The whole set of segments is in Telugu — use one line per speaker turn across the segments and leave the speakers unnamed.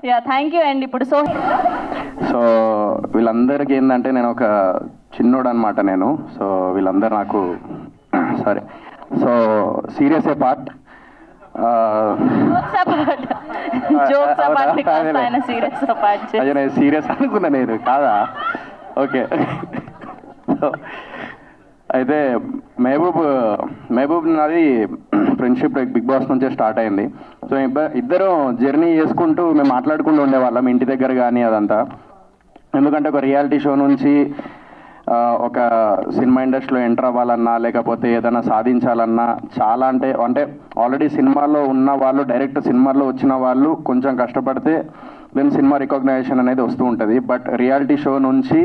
యా థ్యాంక్ యూ అండి. ఇప్పుడు
సో వీళ్ళందరికీ ఏంటంటే నేను ఒక చిన్నోడు అనమాట నేను. సో వీళ్ళందరూ నాకు సరే. సో సీరియస్ ఏ పార్ట్ సీరియస్ అనుకున్నా నేను కాదా. ఓకే. అయితే మహబూబ్ నాది ఫ్రెండ్షిప్ బిగ్ బాస్ నుంచే స్టార్ట్ అయింది. సో ఇద్దరు జర్నీ చేసుకుంటూ మేము మాట్లాడుకుంటూ ఉండేవాళ్ళం ఇంటి దగ్గర కానీ అదంతా. ఎందుకంటే ఒక రియాలిటీ షో నుంచి ఒక సినిమా ఇండస్ట్రీలో ఎంటర్ అవ్వాలన్నా లేకపోతే ఏదైనా సాధించాలన్నా చాలా అంటే ఆల్రెడీ సినిమాలో ఉన్న వాళ్ళు డైరెక్ట్ సినిమాలో వచ్చిన వాళ్ళు కొంచెం కష్టపడితే దెన్ సినిమా రికగ్నైజేషన్ అనేది వస్తూ ఉంటుంది. బట్ రియాలిటీ షో నుంచి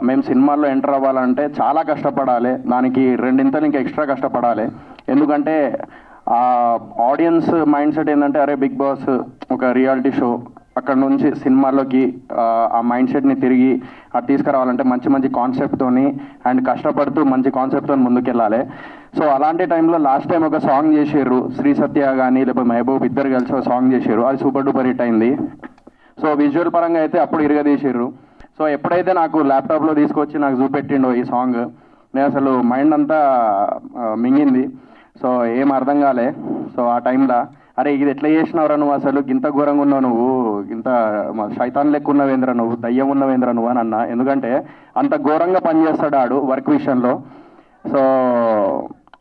మేము సినిమాల్లో ఎంటర్ అవ్వాలంటే చాలా కష్టపడాలి, దానికి రెండింతలు ఇంకా ఎక్స్ట్రా కష్టపడాలి. ఎందుకంటే ఆడియన్స్ మైండ్ సెట్ ఏంటంటే అరే బిగ్ బాస్ ఒక రియాలిటీ షో, అక్కడ నుంచి సినిమాల్లోకి ఆ మైండ్ సెట్ని తిరిగి అది తీసుకురావాలంటే మంచి మంచి కాన్సెప్ట్తోని అండ్ కష్టపడుతూ మంచి కాన్సెప్ట్తో ముందుకెళ్ళాలి. సో అలాంటి టైంలో లాస్ట్ టైం ఒక సాంగ్ చేసారు, శ్రీ సత్య కానీ లేకపోతే మహబూబ్ ఇద్దరు కలిసి ఒక సాంగ్ చేసారు, అది సూపర్ డూపర్ హిట్ అయింది. సో విజువల్ పరంగా అయితే అప్పుడు ఇరగదీసారు. సో ఎప్పుడైతే నాకు ల్యాప్టాప్లో తీసుకొచ్చి నాకు చూపెట్టిండో ఈ సాంగ్, నేను అసలు మైండ్ అంతా మింగింది. సో ఏం అర్థం కాలే. సో ఆ టైంలో అరే ఇది ఎట్లా చేసినావురా నువ్వు, అసలు ఇంత ఘోరంగా ఉన్నావు నువ్వు, ఇంత శైతాన్ లెక్క ఉన్నవేంద్ర నువ్వు, దయ్యం ఉన్నవేంద్ర నువ్వు అని అన్నా. ఎందుకంటే అంత ఘోరంగా పనిచేస్తాడు ఆడు వర్క్ విషయంలో. సో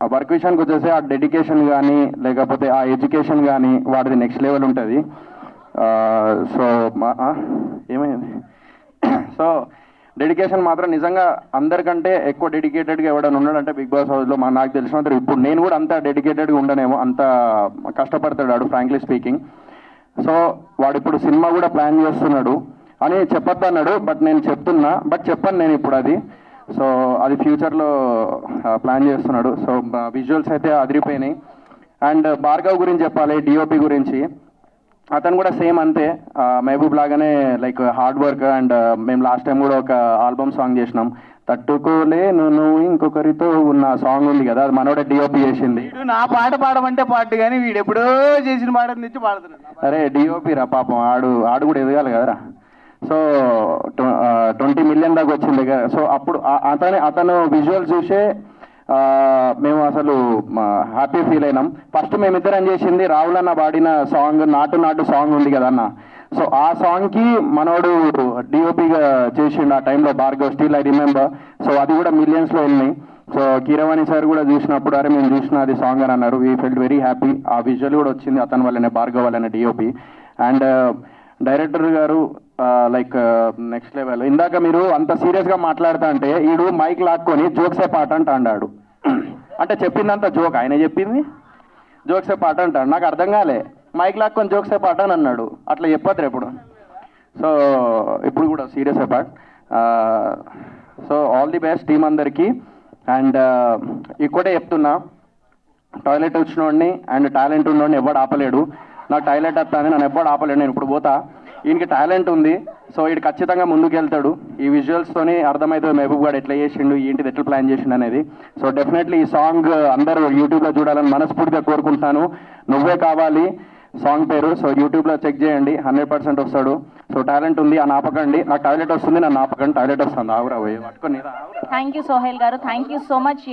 ఆ వర్క్ విషయానికి వచ్చేసి ఆ డెడికేషన్ కానీ లేకపోతే ఆ ఎడ్యుకేషన్ కానీ వాడిది నెక్స్ట్ లెవెల్ ఉంటుంది. సో ఏమైంది. సో డెడికేషన్ మాత్రం నిజంగా అందరికంటే ఎక్కువ డెడికేటెడ్గా ఎవడైనా ఉన్నాడంటే బిగ్ బాస్ హౌస్లో నాకు తెలిసినంత ఇప్పుడు నేను కూడా అంత డెడికేటెడ్గా ఉండనేమో, అంత కష్టపడతాడు ఫ్రాంక్లీ స్పీకింగ్. సో వాడు ఇప్పుడు సినిమా కూడా ప్లాన్ చేస్తున్నాడు అని చెప్పొద్దు అన్నాడు, బట్ నేను చెప్తున్నా, బట్ చెప్పను నేను ఇప్పుడు అది. సో అది ఫ్యూచర్లో ప్లాన్ చేస్తున్నాడు. సో విజువల్స్ అయితే అదిరిపోయినాయి. అండ్ భార్గవ్ గురించి చెప్పాలి, డిఓపి గురించి. అతను కూడా సేమ్ అంతే, మహబూబ్ లాగానే లైక్ హార్డ్ వర్క్. అండ్ మేము లాస్ట్ టైం కూడా ఒక ఆల్బమ్ సాంగ్ చేసినాం, తట్టుకోలేను నువ్వు ఇంకొకరితో ఉన్న సాంగ్ ఉంది కదా, అది మనోడే డిఓపి చేసింది.
నా పాట పాడమంటే పాట కానీ వీడు ఎప్పుడో చేసిన పాట నుంచి పాడుతున్నాడు.
అరే డిఓపి రా పాపం, ఆడు కూడా ఎదగాలి కదరా. సో 20 million దాకా వచ్చింది కదా. సో అప్పుడు అతను విజువల్ చూసే మేము అసలు హ్యాపీ ఫీల్ అయినాం. ఫస్ట్ మేమిద్దరం చేసింది రాహుల్ అన్న పాడిన సాంగ్ నాటు సాంగ్ ఉంది కదన్న. సో ఆ సాంగ్కి మనోడు డిఓపిగా చేసిండు ఆ టైంలో Bhargav, still I remember. So అది కూడా మిలియన్స్లో వెళ్ళినాయి. సో కీరవాణి సార్ కూడా చూసినప్పుడు అరే మేము చూసిన అది సాంగ్ అని అన్నారు. We felt very happy. ఆ విజువల్ కూడా వచ్చింది అతని వల్లనే, భార్గవ్ వల్లనే డిఓపి. అండ్ డైరెక్టర్ గారు లైక్ నెక్స్ట్ లెవెల్. ఇందాక మీరు అంత సీరియస్గా మాట్లాడుతా అంటే ఈడు మైక్ లాక్కొని జోక్సే పాట అంట అన్నాడు. అంటే చెప్పిందంత జోక్, ఆయన చెప్పింది జోక్సే పాట అంటాడు. నాకు అర్థం కాలే, మైక్ లాక్కొని జోక్సే పాట అని అన్నాడు. అట్లా చెప్పద్దు ఎప్పుడు. సో ఇప్పుడు కూడా సీరియస్ పాట. So all the best team అందరికీ. అండ్ ఇక్కడే చెప్తున్నా, టాయిలెట్ వచ్చినోడిని అండ్ టాలెంట్ ఉన్నోడిని ఎవడు ఆపలేడు. నాకు టాయిలెట్ వస్తానని నన్ను ఎవ్వడు ఆపలేడు. నేను ఇప్పుడు పోతా, ఈయనకి టాలెంట్ ఉంది. సో వీడు ఖచ్చితంగా ముందుకు వెళ్తాడు. ఈ విజువల్స్తోని అర్థమవుతుంది మహబూబ్ గారు ఎట్లా చేసిండు, ఏంటిది ఎట్లా ప్లాన్ చేసిండు అనేది. సో డెఫినెట్లీ ఈ సాంగ్ అందరూ యూట్యూబ్లో చూడాలని మనస్ఫూర్తిగా కోరుకుంటున్నాను. నువ్వే కావాలి సాంగ్ పేరు. సో యూట్యూబ్లో చెక్ చేయండి, 100% వస్తాడు. సో టాలెంట్ ఉంది అని ఆపకండి. నాకు టాయిలెట్ వస్తుంది, నన్ను ఆపకండి. టాయిలెట్ వస్తుంది, ఆవురా పోయి పట్టుకొని.
థ్యాంక్ యూ సోహెల్ గారు, థ్యాంక్ యూ సో మచ్.